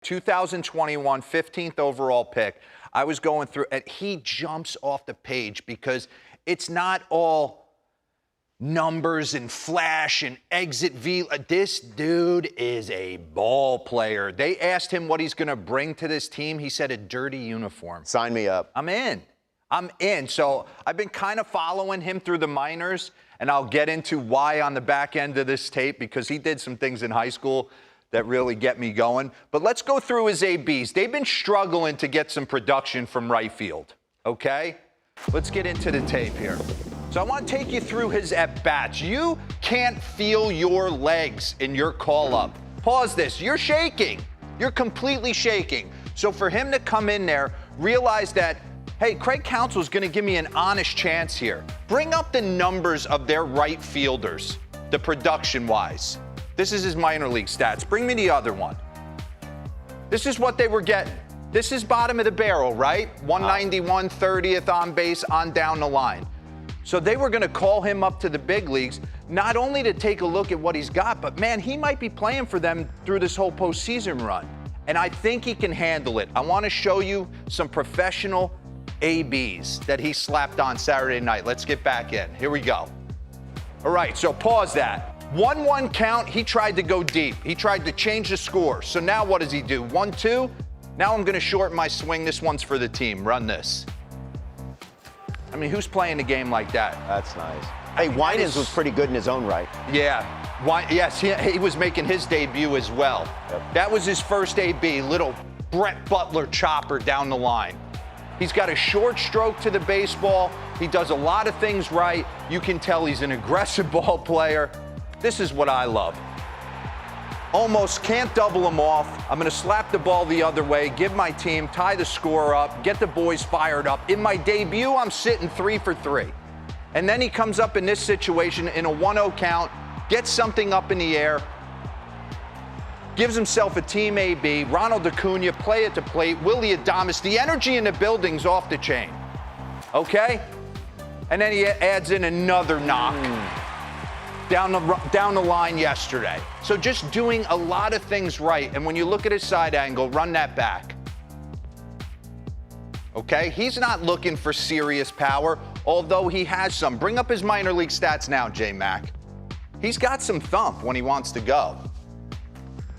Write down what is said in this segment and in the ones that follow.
2021, 15th overall pick. I was going through, and he jumps off the page because it's not all numbers and flash and exit V. This dude is a ball player. They asked him what he's going to bring to this team. He said a dirty uniform. Sign me up. I'm in. So I've been kind of following him through the minors, and I'll get into why on the back end of this tape, because he did some things in high school that really get me going. But let's go through his ABs. They've been struggling to get some production from right field, okay? Let's get into the tape here. So I want to take you through his at-bats. You can't feel your legs in your call-up. Pause this. You're shaking. You're completely shaking. So for him to come in there, realize that, hey, Craig Counsell's going to give me an honest chance here. Bring up the numbers of their right fielders, the production-wise. This is his minor league stats. Bring me the other one. This is what they were getting. This is bottom of the barrel, right? 191, 30th on base, on down the line. So they were going to call him up to the big leagues, not only to take a look at what he's got, but, man, he might be playing for them through this whole postseason run. And I think he can handle it. I want to show you some professional ABs that he slapped on Saturday night. Let's get back in. Here we go. All right, so pause that. 1-1 count, he tried to go deep. He tried to change the score. So now what does he do? 1-2. Now I'm going to shorten my swing. This one's for the team. Run this. I mean, who's playing a game like that? That's nice. Hey, Winans was pretty good in his own right. Yeah. Yes, he was making his debut as well. Yep. That was his first AB, little Brett Butler chopper down the line. He's got a short stroke to the baseball. He does a lot of things right. You can tell he's an aggressive ball player. This is what I love. Almost can't double him off. I'm going to slap the ball the other way, give my team, tie the score up, get the boys fired up. In my debut, I'm sitting 3 for 3. And then he comes up in this situation in a 1-0 count, gets something up in the air, gives himself a team AB. Ronald Acuna, play at the plate. Willie Adames, the energy in the building's off the chain. Okay? And then he adds in another knock. Down the line yesterday. So just doing a lot of things right. And when you look at his side angle, run that back. Okay? He's not looking for serious power, although he has some. Bring up his minor league stats now, J-Mac. He's got some thump when he wants to go.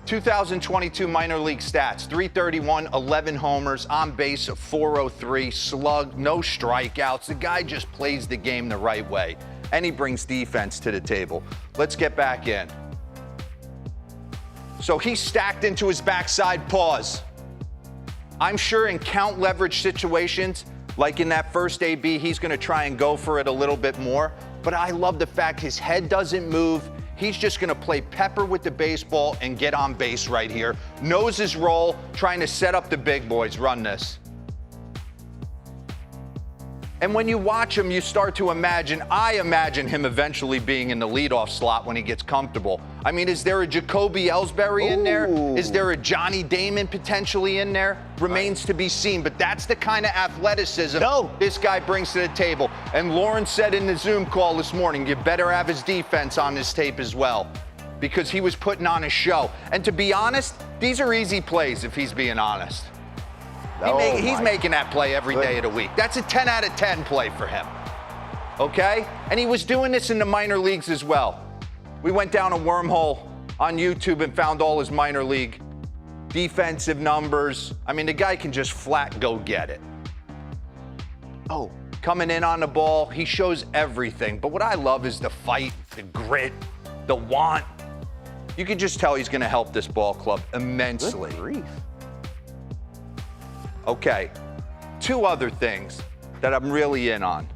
2022 minor league stats, 331, 11 homers, on base of 403, slug, no strikeouts. The guy just plays the game the right way. And he brings defense to the table. Let's get back in. So he's stacked into his backside. Pause. I'm sure in count leverage situations, like in that first AB, he's going to try and go for it a little bit more. But I love the fact his head doesn't move. He's just going to play pepper with the baseball and get on base right here. Knows his role, trying to set up the big boys. Run this. And when you watch him, you start to imagine, I imagine him eventually being in the leadoff slot when he gets comfortable. I mean, is there a Jacoby Ellsbury in there? Is there a Johnny Damon potentially in there? Remains to be seen, but that's the kind of athleticism this guy brings to the table. And Lawrence said in the Zoom call this morning, you better have his defense on this tape as well, because he was putting on a show. And to be honest, these are easy plays if he's being honest. He's making that play every day of the week. That's a 10 out of 10 play for him. Okay? And he was doing this in the minor leagues as well. We went down a wormhole on YouTube and found all his minor league defensive numbers. I mean, the guy can just flat go get it. Coming in on the ball, he shows everything. But what I love is the fight, the grit, the want. You can just tell he's going to help this ball club immensely. Good grief. Okay, 2 other things that I'm really in on.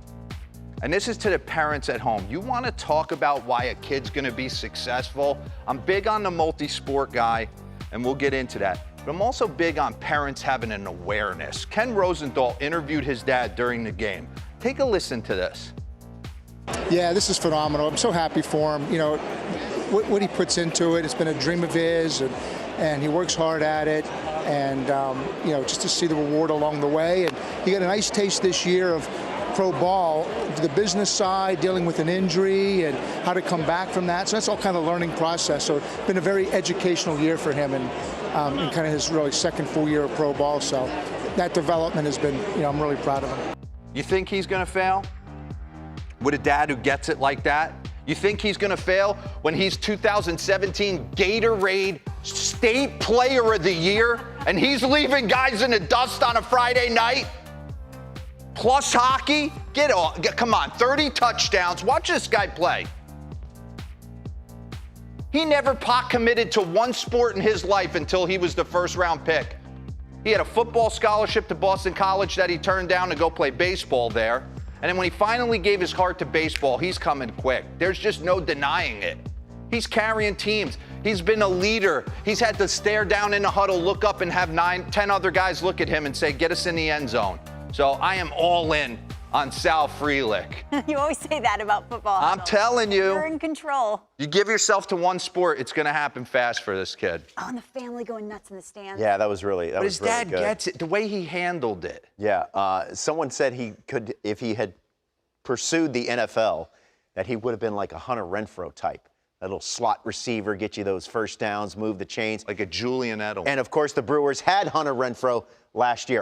And this is to the parents at home. You want to talk about why a kid's going to be successful? I'm big on the multi-sport guy, and we'll get into that. But I'm also big on parents having an awareness. Ken Rosenthal interviewed his dad during the game. Take a listen to this. Yeah, this is phenomenal. I'm so happy for him. You know, what he puts into it, it's been a dream of his, and he works hard at it. And, you know, just to see the reward along the way. And he got a nice taste this year of pro ball, the business side, dealing with an injury and how to come back from that. So that's all kind of learning process. So it's been a very educational year for him. And in kind of his really second full year of pro ball. So that development has been, I'm really proud of him. You think he's going to fail? With a dad who gets it like that? You think he's going to fail when he's 2017 Gatorade State Player of the Year and he's leaving guys in the dust on a Friday night? Plus hockey? Come on, 30 touchdowns. Watch this guy play. He never pot committed to one sport in his life until he was the first-round pick. He had a football scholarship to Boston College that he turned down to go play baseball there. And then when he finally gave his heart to baseball, he's coming quick. There's just no denying it. He's carrying teams. He's been a leader. He's had to stare down in the huddle, look up, and have 10 other guys look at him and say, get us in the end zone. So I am all in on Sal Frelick. You always say that about football. I'm telling you. You're in control. You give yourself to one sport, it's going to happen fast for this kid. Oh, and the family going nuts in the stands. Yeah, that was really But his dad good. gets it, the way he handled it. Yeah, someone said he could, if he had pursued the NFL, that he would have been like a Hunter Renfrow type. A little slot receiver, get you those first downs, move the chains. Like a Julian Edelman. And, of course, the Brewers had Hunter Renfrow last year.